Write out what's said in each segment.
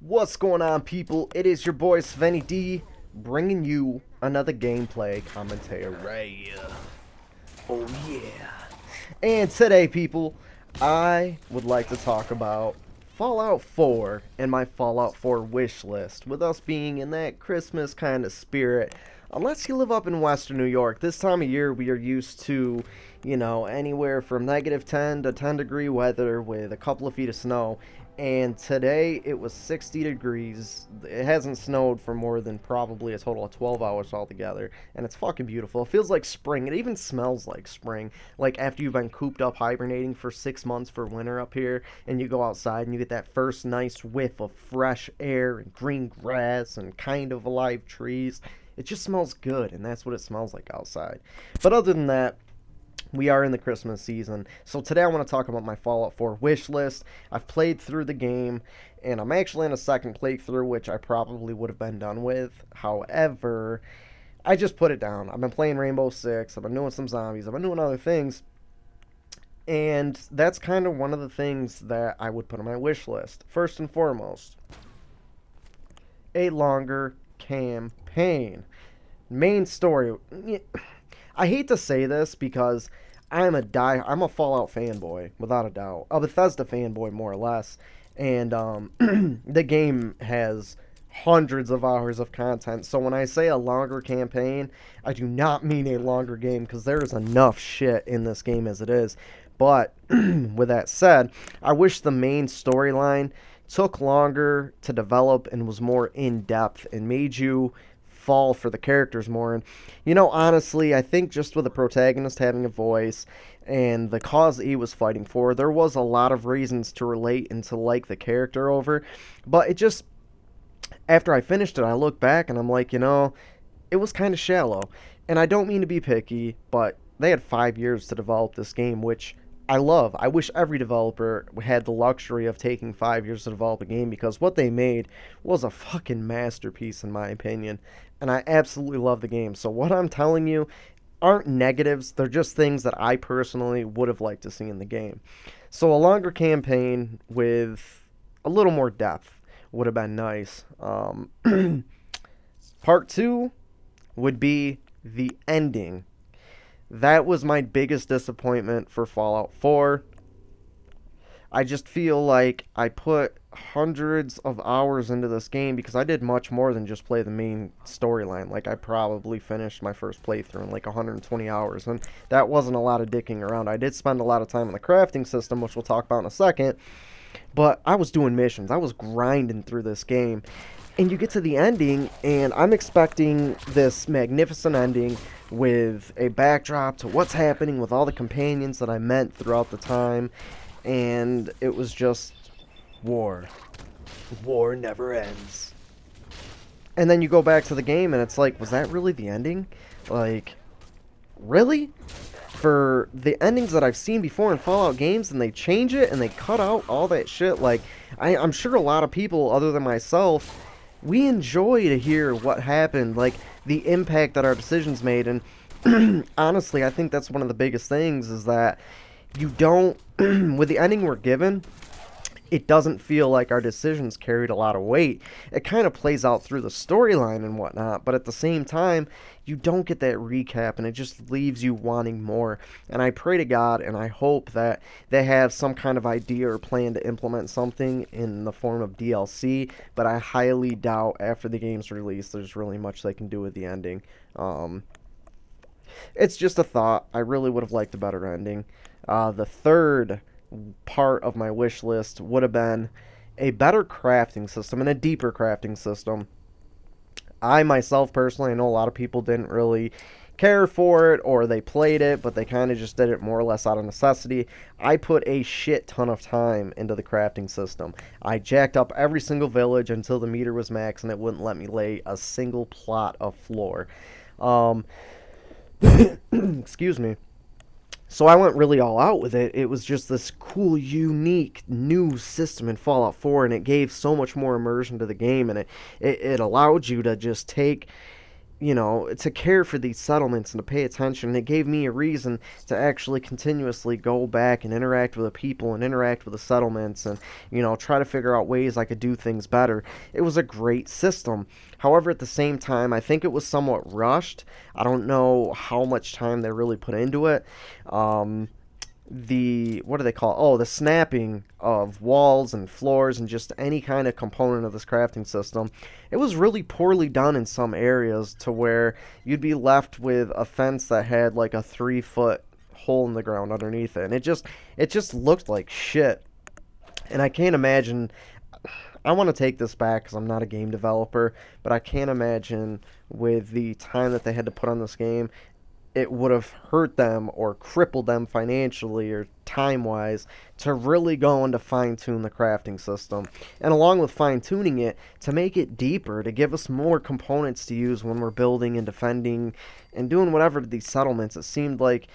What's going on, people? It is your boy Svenny-D bringing you another gameplay commentary. Oh yeah. And today, people, I would like to talk about Fallout 4 and my Fallout 4 wish list. With us being in that Christmas kind of spirit, unless you live up in Western New York, this time of year we are used to, anywhere from -10 to 10 degree weather with a couple of feet of snow. And today it was 60 degrees. It hasn't snowed for more than probably a total of 12 hours altogether. And it's fucking beautiful. It feels like spring. It even smells like spring. Like after you've been cooped up hibernating for 6 months for winter up here, and you go outside and you get that first nice whiff of fresh air and green grass and kind of alive trees. It just smells good, and that's what it smells like outside. But other than that, we are in the Christmas season, so today I want to talk about my Fallout 4 wish list. I've played through the game, and I'm actually in a second playthrough, which I probably would have been done with. However, I just put it down. I've been playing Rainbow Six, I've been doing some zombies, I've been doing other things, and that's kind of one of the things that I would put on my wish list. First and foremost, a longer campaign. Main story. I hate to say this because I'm a Fallout fanboy, without a doubt. A Bethesda fanboy, more or less. And the game has hundreds of hours of content. So when I say a longer campaign, I do not mean a longer game, because there is enough shit in this game as it is. But with that said, I wish the main storyline took longer to develop and was more in-depth and made you fall for the characters more. And honestly, I think just with the protagonist having a voice and the cause that he was fighting for, there was a lot of reasons to relate and to like the character over. But it just, after I finished it, I look back and I'm like, it was kind of shallow. And I don't mean to be picky, but they had 5 years to develop this game, which I love. I wish every developer had the luxury of taking 5 years to develop a game, because what they made was a fucking masterpiece in my opinion. And I absolutely love the game. So what I'm telling you aren't negatives. They're just things that I personally would have liked to see in the game. So a longer campaign with a little more depth would have been nice. Part 2 would be the ending. That was my biggest disappointment for Fallout 4. I just feel like I put hundreds of hours into this game, because I did much more than just play the main storyline. Like, I probably finished my first playthrough in like 120 hours, and that wasn't a lot of dicking around. I did spend a lot of time on the crafting system, which we'll talk about in a second, but I was doing missions. I was grinding through this game. And you get to the ending, and I'm expecting this magnificent ending with a backdrop to what's happening with all the companions that I met throughout the time. And it was just war. War never ends. And then you go back to the game, and it's like, was that really the ending? Like, really? For the endings that I've seen before in Fallout games, and they change it, and they cut out all that shit. Like, I'm sure a lot of people, other than myself, we enjoy to hear what happened, like the impact that our decisions made. And honestly, I think that's one of the biggest things, is that you don't, with the ending we're given, it doesn't feel like our decisions carried a lot of weight. It kind of plays out through the storyline and whatnot, but at the same time, you don't get that recap, and it just leaves you wanting more. And I pray to God, and I hope that they have some kind of idea or plan to implement something in the form of DLC, but I highly doubt after the game's release there's really much they can do with the ending. It's just a thought. I really would have liked a better ending. The third part of my wish list would have been a better crafting system and a deeper crafting system. I myself personally, I know a lot of people didn't really care for it, or they played it, but they kind of just did it more or less out of necessity. I put a shit ton of time into the crafting system. I jacked up every single village until the meter was max, and it wouldn't let me lay a single plot of floor. Excuse me. So I went really all out with it. It was just this cool, unique, new system in Fallout 4, and it gave so much more immersion to the game, and it allowed you to just take you know, to care for these settlements and to pay attention. It gave me a reason to actually continuously go back and interact with the people and interact with the settlements and, you know, try to figure out ways I could do things better. It was a great system. However, at the same time, I think it was somewhat rushed. I don't know how much time they really put into it. The what do they call it? Oh, the snapping of walls and floors and just any kind of component of this crafting system, it was really poorly done in some areas to where you'd be left with a fence that had like a 3 foot hole in the ground underneath it, and it just looked like shit. And I can't imagine. I want to take this back because I'm not a game developer, but I can't imagine with the time that they had to put on this game, it would have hurt them or crippled them financially or time wise to really go and to fine tune the crafting system. And along with fine tuning it, to make it deeper, to give us more components to use when we're building and defending and doing whatever to these settlements. It seemed like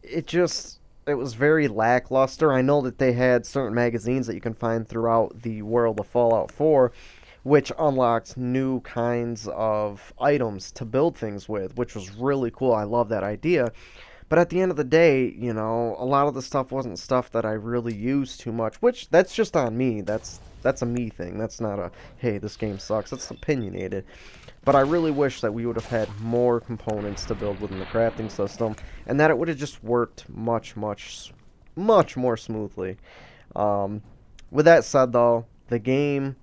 it was very lackluster. I know that they had certain magazines that you can find throughout the world of Fallout 4, which unlocked new kinds of items to build things with, which was really cool. I love that idea. But at the end of the day, you know, a lot of the stuff wasn't stuff that I really used too much, which that's just on me. That's a me thing. That's not a, hey, this game sucks. That's opinionated. But I really wish that we would have had more components to build within the crafting system, and that it would have just worked much, much, much more smoothly. With that said, though, the game,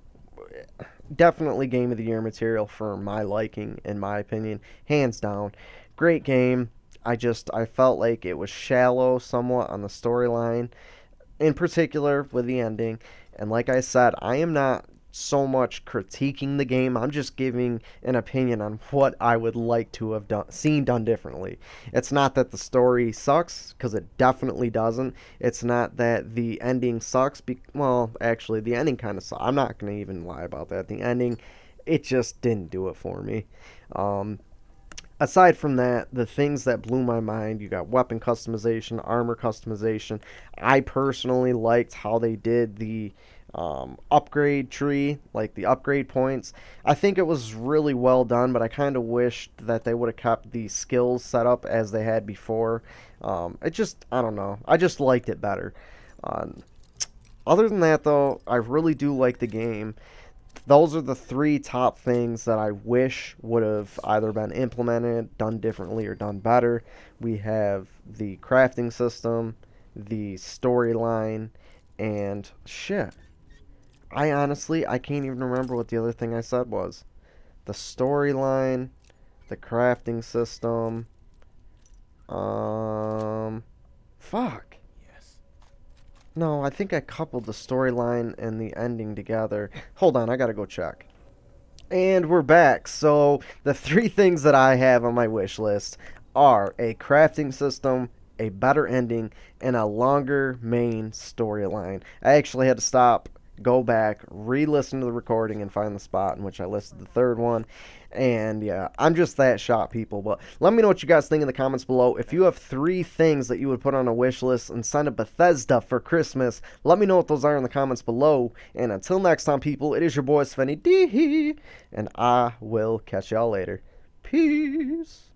definitely Game of the Year material for my liking, in my opinion, hands down. Great game. I felt like it was shallow somewhat on the storyline, in particular with the ending. And like I said, I am not so much critiquing the game. I'm just giving an opinion on what I would like to have seen done differently. It's not that the story sucks, because it definitely doesn't. It's not that the ending sucks. Well, actually, the ending kind of sucks. I'm not going to even lie about that. The ending, it just didn't do it for me. Aside from that, the things that blew my mind, you got weapon customization, armor customization. I personally liked how they did the upgrade tree, like the upgrade points. I think it was really well done, but I kind of wished that they would have kept the skills set up as they had before. I don't know. I just liked it better. Other than that, though, I really do like the game. Those are the three top things that I wish would have either been implemented, done differently, or done better. We have the crafting system, the storyline, and shit. I can't even remember what the other thing I said was. The storyline, the crafting system, fuck. No, I think I coupled the storyline and the ending together. Hold on, I gotta go check. And we're back. So, the three things that I have on my wish list are a crafting system, a better ending, and a longer main storyline. I actually had to stop, go back, re-listen to the recording, and find the spot in which I listed the third one. And yeah, I'm just that shot, people. But let me know what you guys think in the comments below. If you have three things that you would put on a wish list and send to Bethesda for Christmas, let me know what those are in the comments below. And until next time, people, it is your boy Svenny-D, and I will catch y'all later. Peace.